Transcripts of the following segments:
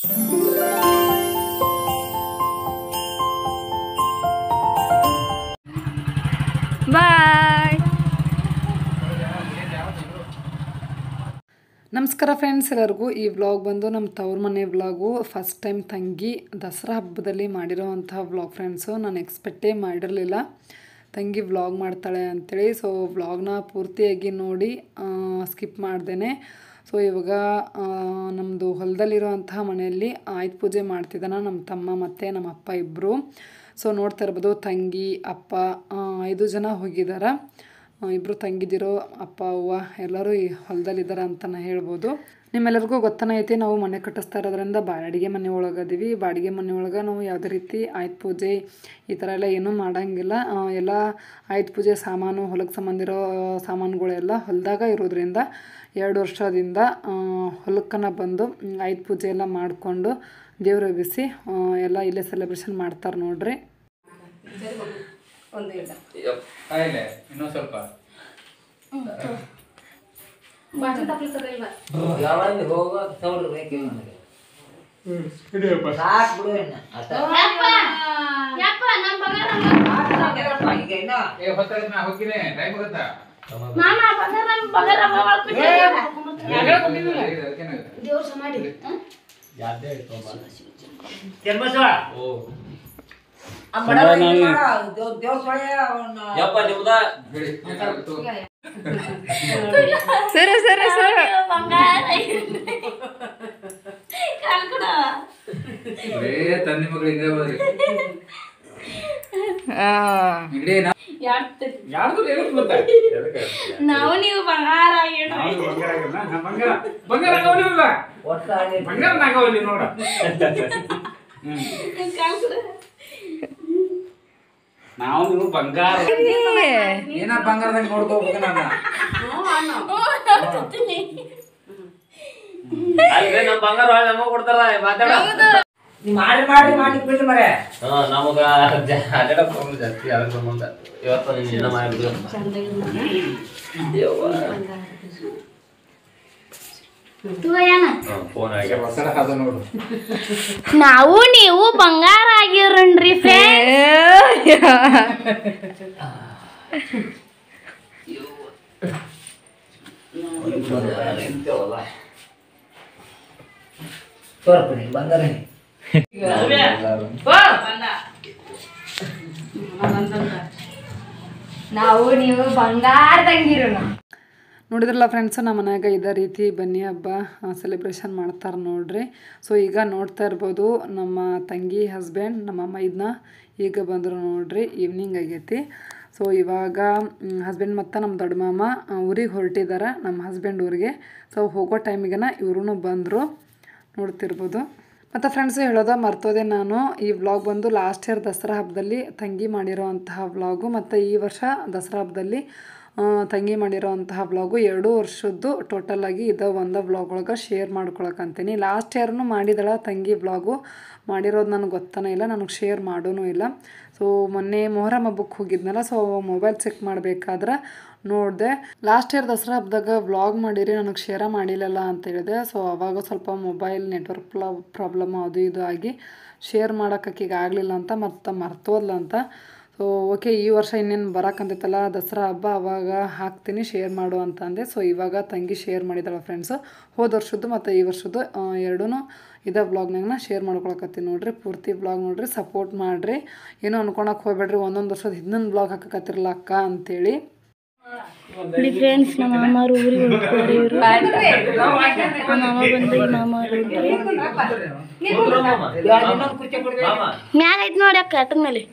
ಬಾಯ್. ನಮಸ್ಕಾರ ಫ್ರೆಂಡ್ಸ್, ಎಲ್ಲರಿಗೂ ಈ ವ್ಲಾಗ್ ಬಂದು ನಮ್ಮ ತವ್ರ ಮನೆ ವ್ಲಾಗು. ಫಸ್ಟ್ ಟೈಮ್ ತಂಗಿ ದಸರಾ ಹಬ್ಬದಲ್ಲಿ ಮಾಡಿರೋವಂತಹ ವ್ಲಾಗ್ ಫ್ರೆಂಡ್ಸು. ನಾನು ಎಕ್ಸ್ಪೆಕ್ಟೇ ಮಾಡಿರಲಿಲ್ಲ ತಂಗಿ ವ್ಲಾಗ್ ಮಾಡ್ತಾಳೆ ಅಂಥೇಳಿ. ಸೊ ವ್ಲಾಗ್ನ ಪೂರ್ತಿಯಾಗಿ ನೋಡಿ ಸ್ಕಿಪ್ ಮಾಡ್ದೇನೆ. ಸೊ ಇವಾಗ ನಮ್ಮದು ಹೊಲದಲ್ಲಿರೋವಂತಹ ಮನೆಯಲ್ಲಿ ಆಯುಧ ಪೂಜೆ ಮಾಡ್ತಿದ್ದಾನೆ ನಮ್ಮ ತಮ್ಮ ಮತ್ತು ನಮ್ಮ ಅಪ್ಪ ಇಬ್ಬರು. ಸೊ ನೋಡ್ತಾ ಇರ್ಬೋದು, ತಂಗಿ ಅಪ್ಪ 5 ಜನ ಹೋಗಿದ್ದಾರೆ. ಇಬ್ಬರು ತಂಗಿದಿರೋ ಅಪ್ಪ ಅವ್ವ ಎಲ್ಲರೂ ಈ ಹೊಲದಲ್ಲಿದ್ದಾರೆ ಅಂತಲೇ ಹೇಳ್ಬೋದು. ನಿಮ್ಮೆಲ್ಲರಿಗೂ ಗೊತ್ತನೇ ಐತಿ, ನಾವು ಮನೆ ಕಟ್ಟಿಸ್ತಾ ಇರೋದ್ರಿಂದ ಬಾಡಿಗೆ ಮನೆ ಒಳಗದೀವಿ. ಬಾಡಿಗೆ ಮನೆ ಒಳಗೆ ನಾವು ಯಾವುದೇ ರೀತಿ ಆಯುಧ ಪೂಜೆ ಈ ಥರ ಎಲ್ಲ ಏನೂ ಮಾಡೋಂಗಿಲ್ಲ. ಎಲ್ಲ ಆಯುಧ ಪೂಜೆ ಸಾಮಾನು, ಹೊಲಕ್ಕೆ ಸಂಬಂಧಿರೋ ಸಾಮಾನುಗಳೆಲ್ಲ ಹೊಲದಾಗ ಇರೋದ್ರಿಂದ 2 ವರ್ಷದಿಂದ ಹೊಲಕ್ಕನ ಬಂದು ಆಯುಧ ಪೂಜೆ ಎಲ್ಲ ಮಾಡಿಕೊಂಡು ದೇವ್ರ ಬಿಸಿ ಎಲ್ಲ ಇಲ್ಲೇ ಸೆಲೆಬ್ರೇಷನ್ ಮಾಡ್ತಾರೆ ನೋಡ್ರಿ. ಇನ್ನೊಂದು ಸ್ವಲ್ಪ ಸರಿ ಸರಿ ಸರಿ ತಂದೆ ಮಕ್ಕಳಿಗೆ ನಾವು ನೀವು ಬಂಗಾರ ನೋಡ ನಾವು ನೀವು ಬಂಗಾರ ಏನ ಬಂಗಾರದಂಗ ನೋಡ್ಕೋಬೇಕು. ನಾನು ನಮ್ ಬಂಗಾರ ನಮಗ್ ಕೊಡ್ತಾರ ಮಾಡಿ ಮಾಡಿ ಮಾಡಿ ಬಿಟ್ಟು ಮರೆ ನಮಗ ಜಾಸ್ತಿ ಅದ್ರ ಸಂಬಂಧ ಇವತ್ತು ನೀನು ಮಾಡಿದ್ರು. ನಾವು ನೀವು ಬಂಗಾರ ಆಗಿರನ್ರಿ ಬಂಗಾರ ನಾವು ನೀವು ಬಂಗಾರದಂಗಿರೋಣ. ನೋಡಿದ್ರಲ್ಲ ಫ್ರೆಂಡ್ಸು, ನಮ್ಮ ಮನ್ಯಾಗ ಇದೇ ರೀತಿ ಬನ್ನಿ ಹಬ್ಬ ಸೆಲೆಬ್ರೇಷನ್ ಮಾಡ್ತಾರೆ ನೋಡ್ರಿ. ಸೊ ಈಗ ನೋಡ್ತಾ ಇರ್ಬೋದು, ನಮ್ಮ ತಂಗಿ ಹಸ್ಬೆಂಡ್ ನಮ್ಮ ಮೈದ್ನ ಈಗ ಬಂದರು ನೋಡ್ರಿ. ಈವ್ನಿಂಗ್ ಆಗೈತಿ. ಸೊ ಇವಾಗ ಹಸ್ಬೆಂಡ್ ಮತ್ತು ನಮ್ಮ ದೊಡ್ಡ ಮಾಮ ಊರಿಗೆ ಹೊರಟಿದ್ದಾರೆ, ನಮ್ಮ ಹಸ್ಬೆಂಡ್ ಊರಿಗೆ. ಸೊ ಹೋಗೋ ಟೈಮಿಗೆನ ಇವ್ರೂ ಬಂದರು, ನೋಡ್ತಿರ್ಬೋದು. ಮತ್ತು ಫ್ರೆಂಡ್ಸು ಹೇಳೋದ ಮರ್ತೋದೆ ನಾನು, ಈ ವ್ಲಾಗ್ ಬಂದು ಲಾಸ್ಟ್ ಇಯರ್ ದಸರಾ ಹಬ್ಬದಲ್ಲಿ ತಂಗಿ ಮಾಡಿರೋ ಅಂತಹ ವ್ಲಾಗು ಮತ್ತು ಈ ವರ್ಷ ದಸರಾ ಹಬ್ಬದಲ್ಲಿ ತಂಗಿ ಮಾಡಿರೋ ಅಂತಹ ವ್ಲಾಗು 2 ವರ್ಷದ್ದು ಟೋಟಲಾಗಿ ಒಂದು ವ್ಲಾಗ್ ಒಳಗೆ ಶೇರ್ ಮಾಡ್ಕೊಳಕ್ಕಂತೀನಿ. ಲಾಸ್ಟ್ ಇಯರ್ನು ಮಾಡಿದಳ ತಂಗಿ ವ್ಲಾಗು, ಮಾಡಿರೋದು ನನಗೆ ಗೊತ್ತನೇ ಇಲ್ಲ, ನನಗೆ ಶೇರ್ ಮಾಡೋೂ ಇಲ್ಲ. ಸೊ ಮೊನ್ನೆ ಮೊಹರಂ ಹಬ್ಬಕ್ಕೆ ಹೋಗಿದ್ನಲ್ಲ, ಸೊ ಮೊಬೈಲ್ ಚೆಕ್ ಮಾಡಬೇಕಾದ್ರೆ ನೋಡಿದೆ ಲಾಸ್ಟ್ ಇಯರ್ ದಸರಾ ಹಬ್ಬದಾಗ ವ್ಲಾಗ್ ಮಾಡಿರಿ ನನಗೆ ಶೇರ ಮಾಡಿಲ್ಲಲ್ಲ ಅಂತ ಹೇಳಿದೆ. ಸೊ ಅವಾಗ ಸ್ವಲ್ಪ ಮೊಬೈಲ್ ನೆಟ್ವರ್ಕ್ ಪ್ರಾಬ್ಲಮ್ ಅದು ಇದು ಆಗಿ ಶೇರ್ ಮಾಡೋಕ್ಕೀಗ ಆಗಲಿಲ್ಲ ಅಂತ ಮತ್ತು ಮರ್ತೋದ್ಲಂತ. ಸೊ ಓಕೆ, ಈ ವರ್ಷ ಇನ್ನೇನು ಬರೋಕ್ಕಂತೈತಲ್ಲ ದಸರಾ ಹಬ್ಬ, ಅವಾಗ ಹಾಕ್ತೀನಿ ಶೇರ್ ಮಾಡು ಅಂತ ಅಂದೆ. ಸೊ ಇವಾಗ ತಂಗಿ ಶೇರ್ ಮಾಡಿದಾಳೆ ಫ್ರೆಂಡ್ಸು, ಹೋದ ವರ್ಷದ್ದು ಮತ್ತು ಈ ವರ್ಷದ್ದು ಎರಡೂ ಇದೇ ವ್ಲಾಗ್ನಾಗ ಶೇರ್ ಮಾಡ್ಕೊಳಕತ್ತೀನಿ ನೋಡ್ರಿ. ಪೂರ್ತಿ ವ್ಲಾಗ್ ನೋಡ್ರಿ, ಸಪೋರ್ಟ್ ಮಾಡಿರಿ, ಏನೋ ಅನ್ಕೊಳಕ್ಕೆ ಹೋಗ್ಬೇಡ್ರಿ ಒಂದೊಂದು ವರ್ಷದ ಇನ್ನೊಂದು ವ್ಲಾಗ್ ಹಾಕಕತ್ತಿರಲ್ಲ ಅಕ್ಕ ಅಂತೇಳಿ. ಫ್ರೆಂಡ್ಸ್, ನಮ್ಮ ಮಾಮಾರು ಊರಿಗೆ ಹೋಗ್ತಾರೆ. ಇವರು ಮಾಮ ಬಂದು ಮಾಮಾರು ಮ್ಯಾಗ ಐತ್ ನೋಡಿ ಅಕ್ಕ ಆಟದ ಮೇಲೆ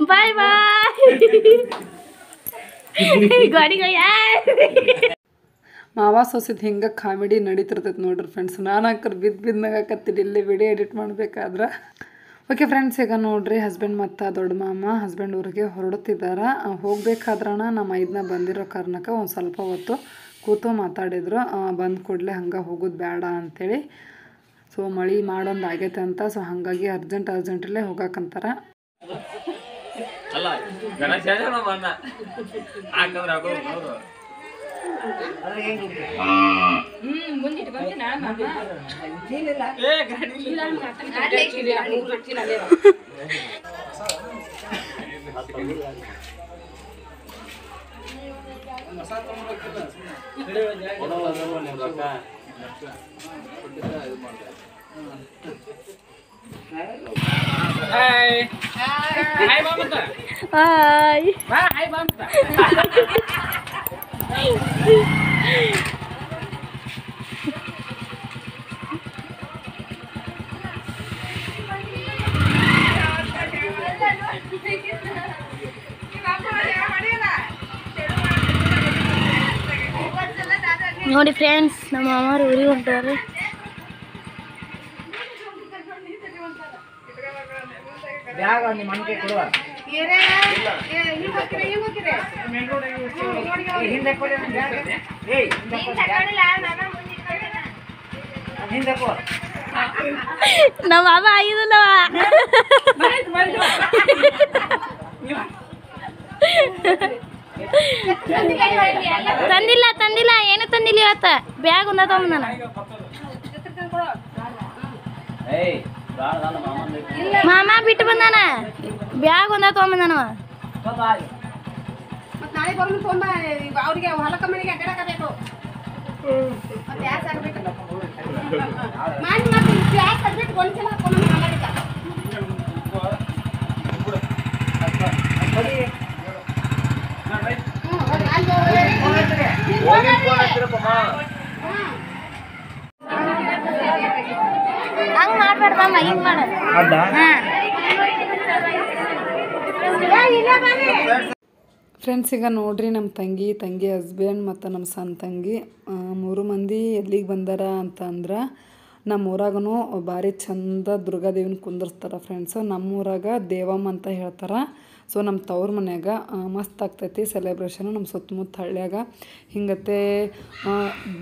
ಬಾಯ್ ಬಾಯ್ ಗಾಡಿಗೆ ಮಾವ ಸೊಸಿದ್ ಹಿಂಗೆ ಕಾಮಿಡಿ ನಡೀತಿರ್ತೈತೆ ನೋಡ್ರಿ ಫ್ರೆಂಡ್ಸ್. ನಾನು ಹಾಕರ್ ಬಿದ್ದು ನಗಾಕತ್ತೀನಿ ಇಲ್ಲೇ ವಿಡಿಯೋ ಎಡಿಟ್ ಮಾಡ್ಬೇಕಾದ್ರೆ. ಓಕೆ ಫ್ರೆಂಡ್ಸ್, ಈಗ ನೋಡ್ರಿ ಹಸ್ಬೆಂಡ್ ಮತ್ತು ದೊಡ್ಡ ಮಾಮ ಹಸ್ಬೆಂಡ್ ಊರಿಗೆ ಹೊರಡುತ್ತಿದ್ದಾರೆ. ಹೋಗ್ಬೇಕಾದ್ರಣ ನಮ್ಮ ಇದನ್ನ ಬಂದಿರೋ ಕಾರಣಕ್ಕೆ ಒಂದು ಸ್ವಲ್ಪ ಹೊತ್ತು ಕೂತು ಮಾತಾಡಿದ್ರು. ಬಂದ ಕೂಡಲೇ ಹಂಗೆ ಹೋಗೋದು ಬೇಡ ಅಂಥೇಳಿ. ಸೊ ಮಳೆ ಮಾಡೋದು ಆಗೈತೆ ಅಂತ, ಸೊ ಹಾಗಾಗಿ ಅರ್ಜೆಂಟಲ್ಲೇ ಹೋಗಕ್ಕಂತಾರೆ. ಅಲ್ಲ ಗಣೇಶ ಹಾಯ್ ಹಾಯ್ ಬಾಮಂತ ಹಾಯ್ ಹಾಯ್ ಬಾಮಂತ ನೋಡಿ ಫ್ರೆಂಡ್ಸ್, ನಮ್ಮ ಮಾಮಾರು ಊರಿಗೆ ಹೊಂಟಾರೆ. ನಮ್ಮ ಮಾಮ ಆಗಿದಲ್ಲವ. ತಂದಿಲ್ಲ ಏನು ತಂದಿಲ್ಲ ಇವತ್ತ. ಬ್ಯಾಗ್ ಒಂದ ತಗೊಂಡ್ ನಾನು ಮಾಮ ಬಿಟ್ಟು ಬಂದಾನ. ಬ್ಯಾಗ್ ಒಂದ ತಗೊಂಬಂದಾನವ. ನಾಳೆ ಬರೋಣ ತೊಂಬ ಅವ್ರಿಗೆ ಹೊಲಕ ಮನೆಗೆ ಅಡ್ಡಾಡಕಬೇಕು. ಗ್ಯಾಸ್ ಆಗ್ಬೇಕು ಮಾಡಿ ಮತ್ತೆ ಗ್ಯಾಸ್ ಆಗ್ಬಿಟ್ಟು ಒಂದ್ಸಲ ಹಾಕೊಂಡು ಮಾತಾಡಿದ್ದ. ಹಂಗ್ ಮಾಡ್ಬೇಡ್ದಮ್ಮ, ಹಿಂಗ್ ಮಾಡ. ಫ್ರೆಂಡ್ಸ್, ಈಗ ನೋಡ್ರಿ ನಮ್ಮ ತಂಗಿ ಹಸ್ಬೆಂಡ್ ಮತ್ತು ನಮ್ಮ ಸಣ್ಣ ತಂಗಿ 3 ಮಂದಿ ಎಲ್ಲಿಗೆ ಬಂದಾರ ಅಂತಂದ್ರೆ, ನಮ್ಮ ಊರಾಗೂ ಭಾರಿ ಚಂದ ದುರ್ಗಾದೇವಿನ ಕುಂದರ್ಸ್ತಾರೆ ಫ್ರೆಂಡ್ಸು. ನಮ್ಮ ಊರಾಗ ದೇವಮ್ಮ ಅಂತ ಹೇಳ್ತಾರೆ. ಸೊ ನಮ್ಮ ತವ್ರ ಮನ್ಯಾಗ ಮಸ್ತ್ ಆಗ್ತೈತಿ ಸೆಲೆಬ್ರೇಷನು. ನಮ್ಮ ಸುತ್ತಮುತ್ತ ಹಳ್ಳಿಯಾಗ ಹಿಂಗತ್ತೆ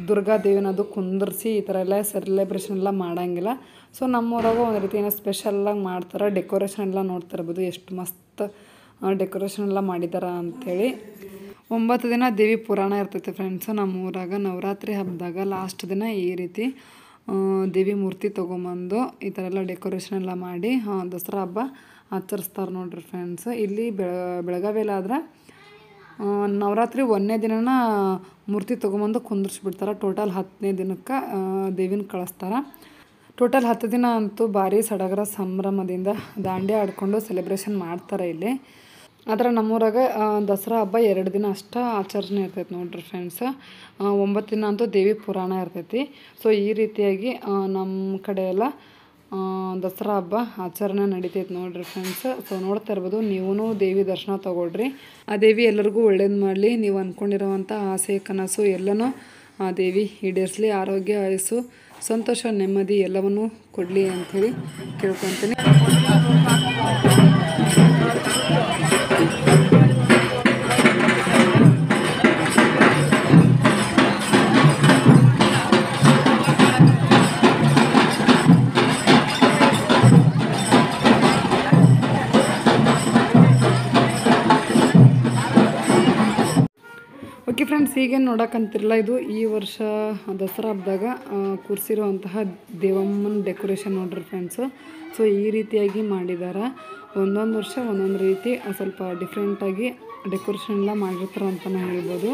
ದುರ್ಗಾದೇವಿನದು ಕುಂದರ್ಸಿ ಈ ಥರ ಎಲ್ಲ ಸೆಲೆಬ್ರೇಷನ್ ಎಲ್ಲ ಮಾಡೋಂಗಿಲ್ಲ. ಸೊ ನಮ್ಮೂರಾಗ ಒಂದು ರೀತಿ ಏನೋ ಸ್ಪೆಷಲ್ಲಾಗಿ ಮಾಡ್ತಾರೆ. ಡೆಕೋರೇಷನ್ ಎಲ್ಲ ನೋಡ್ತಾ ಇರ್ಬೋದು ಎಷ್ಟು ಮಸ್ತ್ ಡೆಕೋರೇಷನ್ ಎಲ್ಲ ಮಾಡಿದ್ದಾರೆ ಅಂಥೇಳಿ. 9 ದಿನ ದೇವಿ ಪುರಾಣ ಇರ್ತೈತೆ ಫ್ರೆಂಡ್ಸು. ನಮ್ಮ ಊರಾಗ ನವರಾತ್ರಿ ಹಬ್ಬದಾಗ ಲಾಸ್ಟ್ ದಿನ ಈ ರೀತಿ ದೇವಿ ಮೂರ್ತಿ ತೊಗೊಂಬಂದು ಈ ಥರ ಎಲ್ಲ ಡೆಕೋರೇಷನ್ ಎಲ್ಲ ಮಾಡಿ ದಸರಾ ಹಬ್ಬ ಆಚರಿಸ್ತಾರೆ ನೋಡ್ರಿ ಫ್ರೆಂಡ್ಸ್. ಇಲ್ಲಿ ಬೆಳಗಾವಿಯಲ್ಲಾದ್ರೆ ನವರಾತ್ರಿ 1ನೇ ದಿನನ ಮೂರ್ತಿ ತೊಗೊಂಬಂದು ಕುಂದರ್ಸ್ಬಿಡ್ತಾರೆ. ಟೋಟಲ್ 10ನೇ ದಿನಕ್ಕೆ ದೇವಿನ ಕಳಿಸ್ತಾರೆ. ಟೋಟಲ್ 10 ದಿನ ಅಂತೂ ಭಾರಿ ಸಡಗರ ಸಂಭ್ರಮದಿಂದ ದಾಂಡಿಯಾ ಆಡ್ಕೊಂಡು ಸೆಲೆಬ್ರೇಷನ್ ಮಾಡ್ತಾರೆ ಇಲ್ಲಿ. ಆದರೆ ನಮ್ಮೂರಾಗ ದಸರಾ ಹಬ್ಬ 2 ದಿನ ಅಷ್ಟೇ ಆಚರಣೆ ಇರ್ತೈತೆ ನೋಡ್ರಿ ಫ್ರೆಂಡ್ಸ್. 9 ದಿನ ಅಂತೂ ದೇವಿ ಪುರಾಣ ಇರ್ತೈತಿ. ಸೊ ಈ ರೀತಿಯಾಗಿ ನಮ್ಮ ಕಡೆ ಎಲ್ಲ ದಸರಾ ಹಬ್ಬ ಆಚರಣೆ ನಡಿತೈತೆ ನೋಡ್ರಿ ಫ್ರೆಂಡ್ಸ್. ಸೊ ನೋಡ್ತಾ ಇರ್ಬೋದು, ನೀವೂ ದೇವಿ ದರ್ಶನ ತೊಗೊಳ್ರಿ. ಆ ದೇವಿ ಎಲ್ಲರಿಗೂ ಒಳ್ಳೇದು ಮಾಡಲಿ. ನೀವು ಅಂದ್ಕೊಂಡಿರೋವಂಥ ಆಸೆ ಕನಸು ಎಲ್ಲನೂ ಆ ದೇವಿ ಈಡೇರಿಸಲಿ. ಆರೋಗ್ಯ ಆಯಸ್ಸು ಸಂತೋಷ ನೆಮ್ಮದಿ ಎಲ್ಲವನ್ನೂ ಕೊಡಲಿ ಅಂಥೇಳಿ ಕೇಳ್ಕೊತೀನಿ. ಓಕೆ ಫ್ರೆಂಡ್ಸ್, ಈಗೇನು ನೋಡೋಕ್ಕಂತಿರಲ್ಲ, ಇದು ಈ ವರ್ಷ ದಸರಾ ಹಬ್ಬದಾಗ ಕೂರಿಸಿರುವಂತಹ ದೇವಮ್ಮನ ಡೆಕೋರೇಷನ್ ನೋಡ್ರಿ ಫ್ರೆಂಡ್ಸು. ಸೊ ಈ ರೀತಿಯಾಗಿ ಮಾಡಿದ್ದಾರೆ. ಒಂದೊಂದು ವರ್ಷ ಒಂದೊಂದು ರೀತಿ ಸ್ವಲ್ಪ ಡಿಫ್ರೆಂಟಾಗಿ ಡೆಕೋರೇಷನ್ ಎಲ್ಲ ಮಾಡಿರ್ತಾರೆ ಅಂತಲೇ ಹೇಳ್ಬೋದು.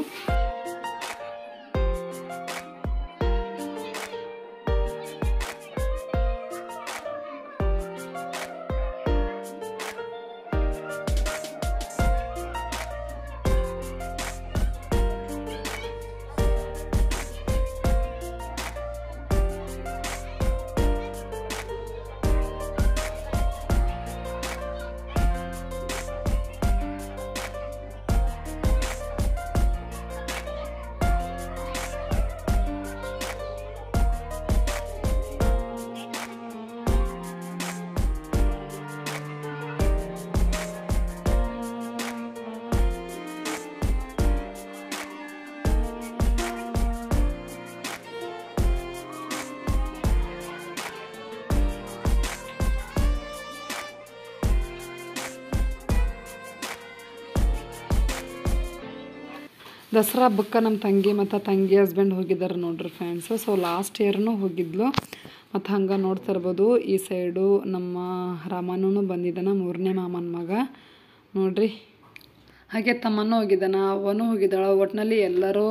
ದಸರಾ ಹಬ್ಬಕ್ಕೆ ನಮ್ಮ ತಂಗಿ ಮತ್ತು ತಂಗಿ ಹಸ್ಬೆಂಡ್ ಹೋಗಿದ್ದಾರೆ ನೋಡ್ರಿ ಫ್ರೆಂಡ್ಸು. ಸೊ ಲಾಸ್ಟ್ ಇಯರ್ನೂ ಹೋಗಿದ್ಲು. ಮತ್ತು ಹಂಗೆ ನೋಡ್ತಾ ಇರ್ಬೋದು ಈ ಸೈಡು ನಮ್ಮ ರಾಮನೂ ಬಂದಿದ್ದಾನೆ, 3ನೇ ಮಾಮನ ಮಗ ನೋಡ್ರಿ. ಹಾಗೆ ತಮ್ಮನೂ ಹೋಗಿದ್ದಾನೆ, ಅವನು ಹೋಗಿದ್ದಾಳೆ. ಒಟ್ಟಿನಲ್ಲಿ ಎಲ್ಲರೂ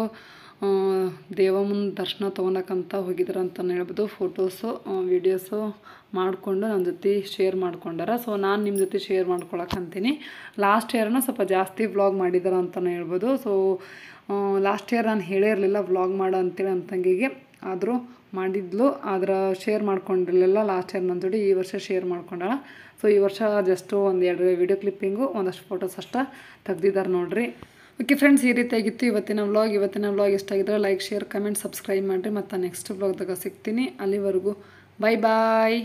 ದೇವಮ್ಮನ ದರ್ಶನ ತೊಗೊಳಕ್ಕಂತ ಹೋಗಿದ್ರು ಅಂತಲೇ ಹೇಳ್ಬೋದು. ಫೋಟೋಸು ವೀಡಿಯೋಸು ಮಾಡಿಕೊಂಡು ನನ್ನ ಜೊತೆ ಶೇರ್ ಮಾಡ್ಕೊಂಡಾರ. ಸೊ ನಾನು ನಿಮ್ಮ ಜೊತೆ ಶೇರ್ ಮಾಡ್ಕೊಳಕ್ಕಂತೀನಿ. ಲಾಸ್ಟ್ ಇಯರ್ನ ಸ್ವಲ್ಪ ಜಾಸ್ತಿ ವ್ಲಾಗ್ ಮಾಡಿದಾರೆ ಅಂತಲೇ ಹೇಳ್ಬೋದು. ಸೊ ಲಾಸ್ಟ್ ಇಯರ್ ನಾನು ಹೇಳೇ ಇರಲಿಲ್ಲ ವ್ಲಾಗ್ ಮಾಡು ಅಂತೇಳಿ ನಮ್ಮ ತಂಗಿಗೆ, ಆದರೂ ಮಾಡಿದ್ಲು. ಆದ್ರೆ ಶೇರ್ ಮಾಡ್ಕೊಂಡಿರಲಿಲ್ಲ ಲಾಸ್ಟ್ ಇಯರ್ ನನ್ನ ಜೋಡಿ. ಈ ವರ್ಷ ಶೇರ್ ಮಾಡ್ಕೊಂಡಾಳ. ಸೊ ಈ ವರ್ಷ ಜಸ್ಟು 1-2 ವೀಡಿಯೋ ಕ್ಲಿಪ್ಪಿಂಗು, ಒಂದಷ್ಟು ಫೋಟೋಸ್ ಅಷ್ಟೇ ತೆಗ್ದಿದ್ದಾರೆ ನೋಡ್ರಿ. ಓಕೆ ಫ್ರೆಂಡ್ಸ್, ಈ ರೀತಿಯಾಗಿತ್ತು ಇವತ್ತಿನ ವ್ಲಾಗ್. ಇಷ್ಟ ಆಗಿದ್ರೆ ಲೈಕ್, ಶೇರ್, ಕಮೆಂಟ್, ಸಬ್ಸ್ಕ್ರೈಬ್ ಮಾಡಿರಿ. ಮತ್ತು ನೆಕ್ಸ್ಟ್ ವ್ಲಾಗ್ದಾಗ ಸಿಗ್ತೀನಿ. ಅಲ್ಲಿವರೆಗೂ ಬಾಯ್ ಬಾಯ್.